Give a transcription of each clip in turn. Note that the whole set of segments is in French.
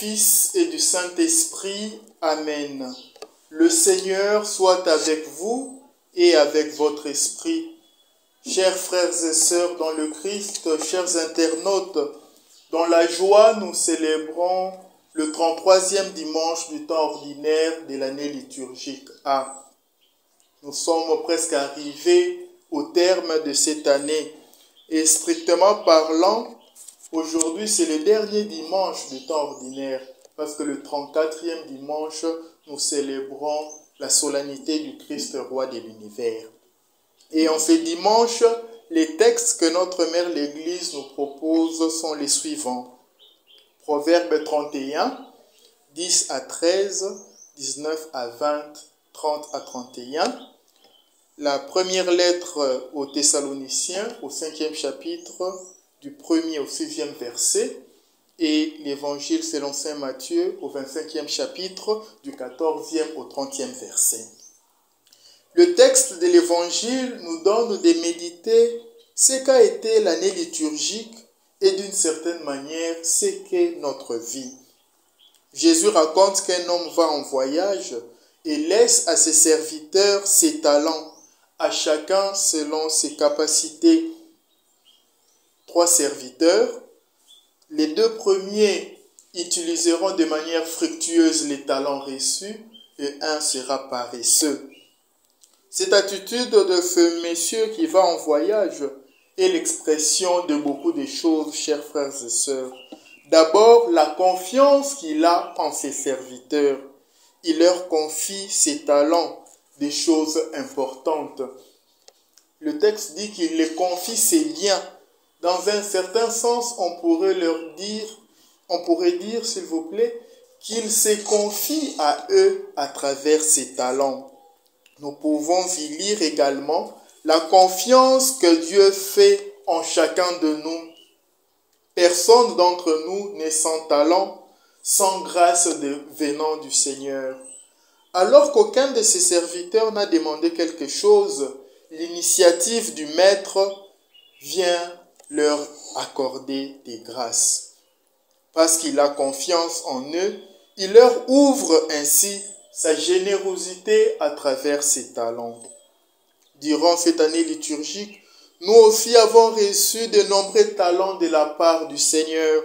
Fils et du Saint-Esprit. Amen. Le Seigneur soit avec vous et avec votre esprit. Chers frères et sœurs dans le Christ, chers internautes, dans la joie, nous célébrons le 33e dimanche du temps ordinaire de l'année liturgique A. Nous sommes presque arrivés au terme de cette année. Et strictement parlant, aujourd'hui c'est le dernier dimanche du temps ordinaire, parce que le 34e dimanche, nous célébrons la solennité du Christ roi de l'univers. Et en ce dimanche, les textes que notre Mère l'Église nous propose sont les suivants. Proverbe 31, 10 à 13, 19 à 20, 30 à 31. La première lettre aux Thessaloniciens, au 5e chapitre, du 1er au 6e verset, et l'évangile selon saint Matthieu, au 25e chapitre, du 14e au 30e verset. Le texte de l'évangile nous donne de méditer ce qu'a été l'année liturgique et d'une certaine manière ce qu'est notre vie. Jésus raconte qu'un homme va en voyage et laisse à ses serviteurs ses talents, à chacun selon ses capacités. 3 serviteurs. Les 2 premiers utiliseront de manière fructueuse les talents reçus et un sera paresseux. Cette attitude de ce monsieur qui va en voyage est l'expression de beaucoup de choses, chers frères et sœurs. D'abord, la confiance qu'il a en ses serviteurs. Il leur confie ses talents, des choses importantes. Le texte dit qu'il les confie ses liens. Dans un certain sens, on pourrait dire, s'il vous plaît, qu'il se confie à eux à travers ses talents. Nous pouvons y lire également la confiance que Dieu fait en chacun de nous. Personne d'entre nous n'est sans talent, sans grâce venant du Seigneur. Alors qu'aucun de ses serviteurs n'a demandé quelque chose, l'initiative du Maître vient leur accorder des grâces. Parce qu'il a confiance en eux, il leur ouvre ainsi sa générosité à travers ses talents. Durant cette année liturgique, nous aussi avons reçu de nombreux talents de la part du Seigneur.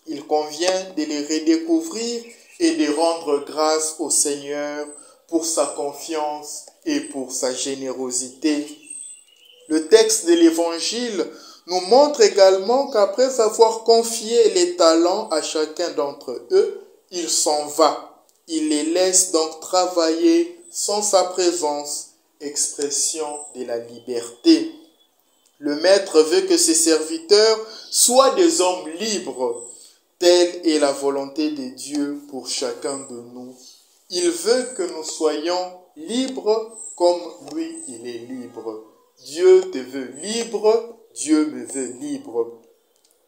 Il convient de les redécouvrir et de rendre grâce au Seigneur pour sa confiance et pour sa générosité. Le texte de l'Évangile nous montre également qu'après avoir confié les talents à chacun d'entre eux, il s'en va. Il les laisse donc travailler sans sa présence, expression de la liberté. Le Maître veut que ses serviteurs soient des hommes libres. Telle est la volonté de Dieu pour chacun de nous. Il veut que nous soyons libres comme lui, il est libre. Dieu te veut libre, Dieu me veut libre.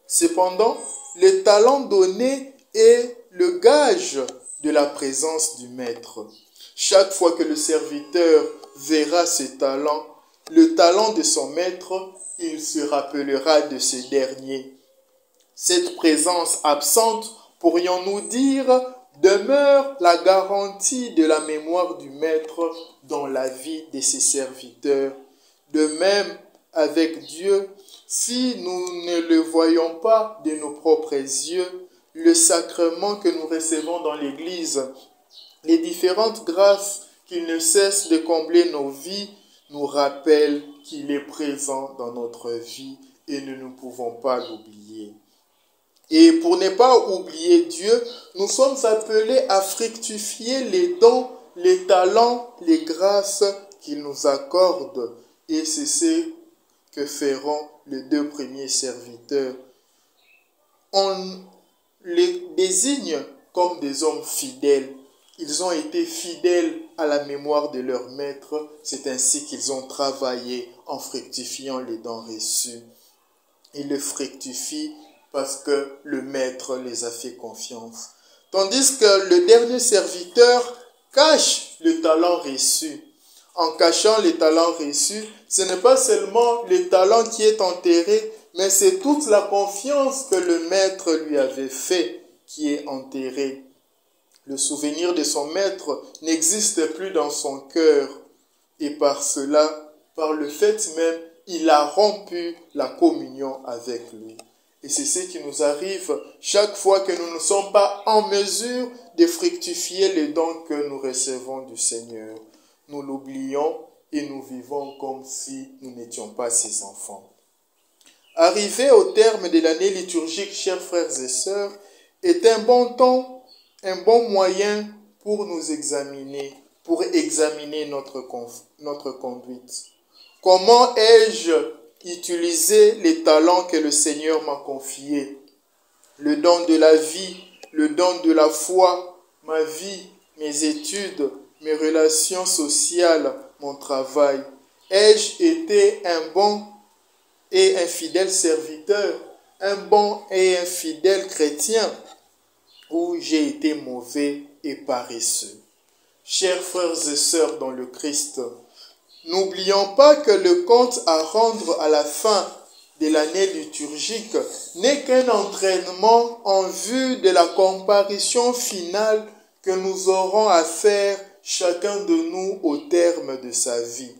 Cependant, le talent donné est le gage de la présence du Maître. Chaque fois que le serviteur verra ce talent, le talent de son Maître, il se rappellera de ce dernier. Cette présence absente, pourrions-nous dire, demeure la garantie de la mémoire du Maître dans la vie de ses serviteurs. De même, avec Dieu, si nous ne le voyons pas de nos propres yeux, le sacrement que nous recevons dans l'Église, les différentes grâces qu'il ne cesse de combler nos vies, nous rappellent qu'il est présent dans notre vie et nous ne pouvons pas l'oublier. Et pour ne pas oublier Dieu, nous sommes appelés à fructifier les dons, les talents, les grâces qu'il nous accorde. Et c'est ce que feront les 2 premiers serviteurs. On les désigne comme des hommes fidèles. Ils ont été fidèles à la mémoire de leur Maître. C'est ainsi qu'ils ont travaillé en fructifiant les dons reçus. Ils le fructifient parce que le Maître les a fait confiance. Tandis que le dernier serviteur cache le talent reçu. En cachant les talents reçus, ce n'est pas seulement le talent qui est enterré, mais c'est toute la confiance que le Maître lui avait fait qui est enterré. Le souvenir de son maître n'existe plus dans son cœur. Et par cela, par le fait même, il a rompu la communion avec lui. Et c'est ce qui nous arrive chaque fois que nous ne sommes pas en mesure de fructifier les dons que nous recevons du Seigneur. Nous l'oublions et nous vivons comme si nous n'étions pas ses enfants. Arrivé au terme de l'année liturgique, chers frères et sœurs, est un bon temps, un bon moyen pour nous examiner, pour examiner notre conduite. Comment ai-je utilisé les talents que le Seigneur m'a confiés? Le don de la vie, le don de la foi, ma vie, mes études, mes relations sociales, mon travail. Ai-je été un bon et un fidèle serviteur, un bon et un fidèle chrétien, ou j'ai été mauvais et paresseux? Chers frères et sœurs dans le Christ, n'oublions pas que le compte à rendre à la fin de l'année liturgique n'est qu'un entraînement en vue de la comparution finale que nous aurons à faire chacun de nous au terme de sa vie.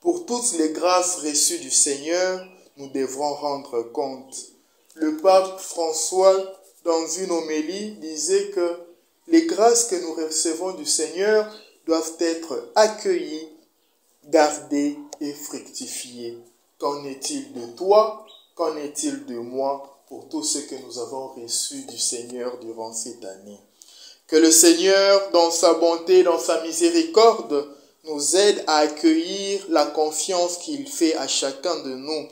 Pour toutes les grâces reçues du Seigneur, nous devrons rendre compte. Le pape François, dans une homélie, disait que les grâces que nous recevons du Seigneur doivent être accueillies, gardées et fructifiées. Qu'en est-il de toi? Qu'en est-il de moi pour tout ce que nous avons reçu du Seigneur durant cette année? Que le Seigneur, dans sa bonté, dans sa miséricorde, nous aide à accueillir la confiance qu'il fait à chacun de nous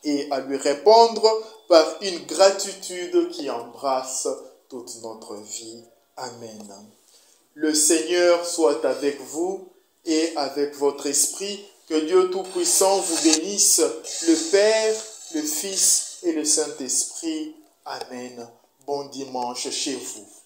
et à lui répondre par une gratitude qui embrasse toute notre vie. Amen. Le Seigneur soit avec vous et avec votre esprit. Que Dieu Tout-Puissant vous bénisse, le Père, le Fils et le Saint-Esprit. Amen. Bon dimanche chez vous.